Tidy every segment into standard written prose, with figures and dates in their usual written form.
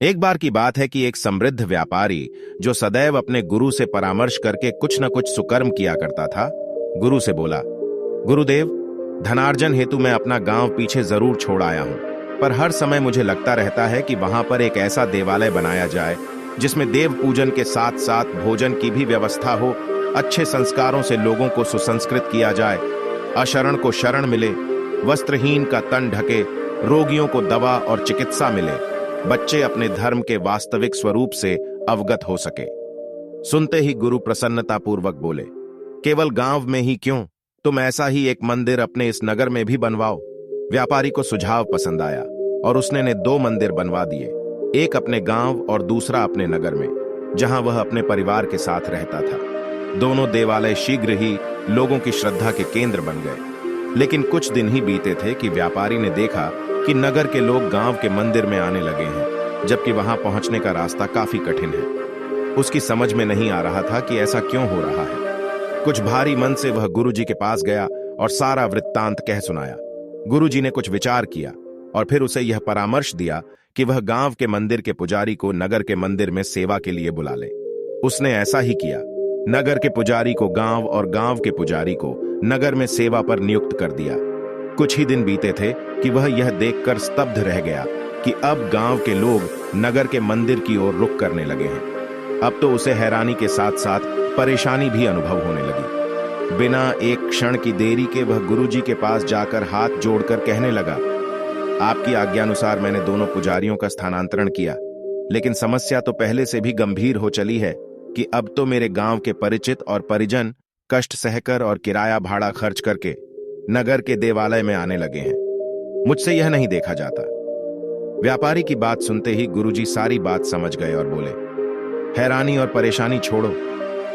एक बार की बात है कि एक समृद्ध व्यापारी जो सदैव अपने गुरु से परामर्श करके कुछ न कुछ सुकर्म किया करता था, गुरु से बोला, गुरुदेव, धनार्जन हेतु मैं अपना गांव पीछे जरूर छोड़ आया हूं, पर हर समय मुझे लगता रहता है कि वहां पर एक ऐसा देवालय बनाया जाए जिसमें देव पूजन के साथ साथ भोजन की भी व्यवस्था हो, अच्छे संस्कारों से लोगों को सुसंस्कृत किया जाए, अशरण को शरण मिले, वस्त्रहीन का तन ढके, रोगियों को दवा और चिकित्सा मिले, बच्चे अपने धर्म के वास्तविक स्वरूप से अवगत हो सके। सुनते ही गुरु प्रसन्नतापूर्वक बोले, केवल गांव में ही क्यों, तुम ऐसा ही एक मंदिर अपने इस नगर में भी बनवाओ। व्यापारी को सुझाव पसंद आया और उसने ने 2 मंदिर बनवा दिए, एक अपने गांव और दूसरा अपने नगर में, जहां वह अपने परिवार के साथ रहता था। दोनों देवालय शीघ्र ही लोगों की श्रद्धा के केंद्र बन गए। लेकिन कुछ दिन ही बीते थे कि व्यापारी ने देखा कि नगर के लोग गांव के मंदिर में आने लगे हैं, जबकि वहां पहुंचने का रास्ता काफी कठिन है। उसकी समझ में नहीं आ रहा था कि ऐसा क्यों हो रहा है। कुछ भारी मन से वह गुरुजी के पास गया और सारा वृत्तांत कह सुनाया। गुरुजी ने कुछ विचार किया और फिर उसे यह परामर्श दिया कि वह गांव के मंदिर के पुजारी को नगर के मंदिर में सेवा के लिए बुला ले। उसने ऐसा ही किया। नगर के पुजारी को गांव और गांव के पुजारी को नगर में सेवा पर नियुक्त कर दिया। कुछ ही दिन बीते थे कि वह यह देखकर स्तब्ध रह गया कि अब गांव के लोग नगर के मंदिर की ओर रुख करने लगे हैं। अब तो उसे हैरानी के साथ साथ परेशानी भी अनुभव होने लगी। बिना एक क्षण की देरी के वह गुरुजी के पास जाकर हाथ जोड़कर कहने लगा, आपकी आज्ञानुसार मैंने दोनों पुजारियों का स्थानांतरण किया, लेकिन समस्या तो पहले से भी गंभीर हो चली है कि अब तो मेरे गांव के परिचित और परिजन कष्ट सहकर और किराया भाड़ा खर्च करके नगर के देवालय में आने लगे हैं। मुझसे यह नहीं देखा जाता। व्यापारी की बात सुनते ही गुरुजी सारी बात समझ गए और बोले, हैरानी और परेशानी छोड़ो।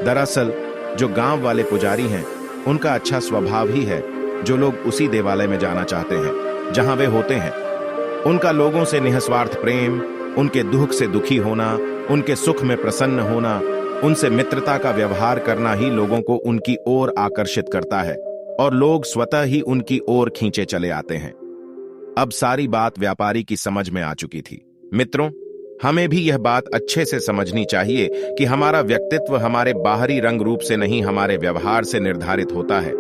दरअसल जो गांव वाले पुजारी हैं, उनका अच्छा स्वभाव ही है जो लोग उसी देवालय में जाना चाहते हैं जहां वे होते हैं। उनका लोगों से निस्वार्थ प्रेम, उनके दुख से दुखी होना, उनके सुख में प्रसन्न होना, उनसे मित्रता का व्यवहार करना ही लोगों को उनकी ओर आकर्षित करता है और लोग स्वतः ही उनकी ओर खींचे चले आते हैं। अब सारी बात व्यापारी की समझ में आ चुकी थी। मित्रों, हमें भी यह बात अच्छे से समझनी चाहिए कि हमारा व्यक्तित्व हमारे बाहरी रंग रूप से नहीं, हमारे व्यवहार से निर्धारित होता है।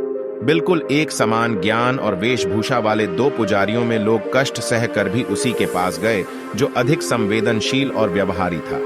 बिल्कुल एक समान ज्ञान और वेशभूषा वाले 2 पुजारियों में लोग कष्ट सह कर भी उसी के पास गए जो अधिक संवेदनशील और व्यवहारी था।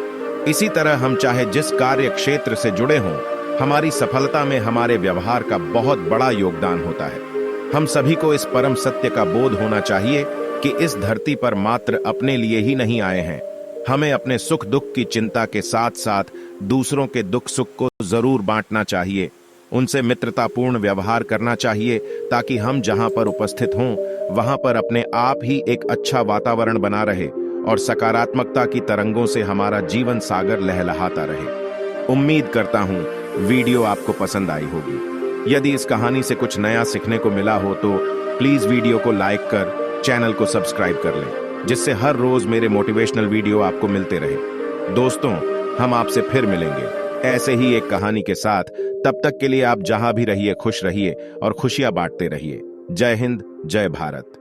इसी तरह हम चाहे जिस कार्य क्षेत्र से जुड़े हों, हमारी सफलता में हमारे व्यवहार का बहुत बड़ा योगदान होता है। हम सभी को इस परम सत्य का बोध होना चाहिए कि इस धरती पर मात्र अपने लिए ही नहीं आए हैं। हमें अपने सुख दुख की चिंता के साथ साथ दूसरों के दुख सुख को जरूर बांटना चाहिए, उनसे मित्रतापूर्ण व्यवहार करना चाहिए, ताकि हम जहां पर उपस्थित हों वहां पर अपने आप ही एक अच्छा वातावरण बना रहे और सकारात्मकता की तरंगों से हमारा जीवन सागर लहलहाता रहे। उम्मीद करता हूं वीडियो आपको पसंद आई होगी। यदि इस कहानी से कुछ नया सीखने को मिला हो तो प्लीज वीडियो को लाइक कर चैनल को सब्सक्राइब कर लें, जिससे हर रोज मेरे मोटिवेशनल वीडियो आपको मिलते रहे। दोस्तों, हम आपसे फिर मिलेंगे ऐसे ही एक कहानी के साथ। तब तक के लिए आप जहां भी रहिए खुश रहिए और खुशियां बांटते रहिए। जय हिंद, जय भारत।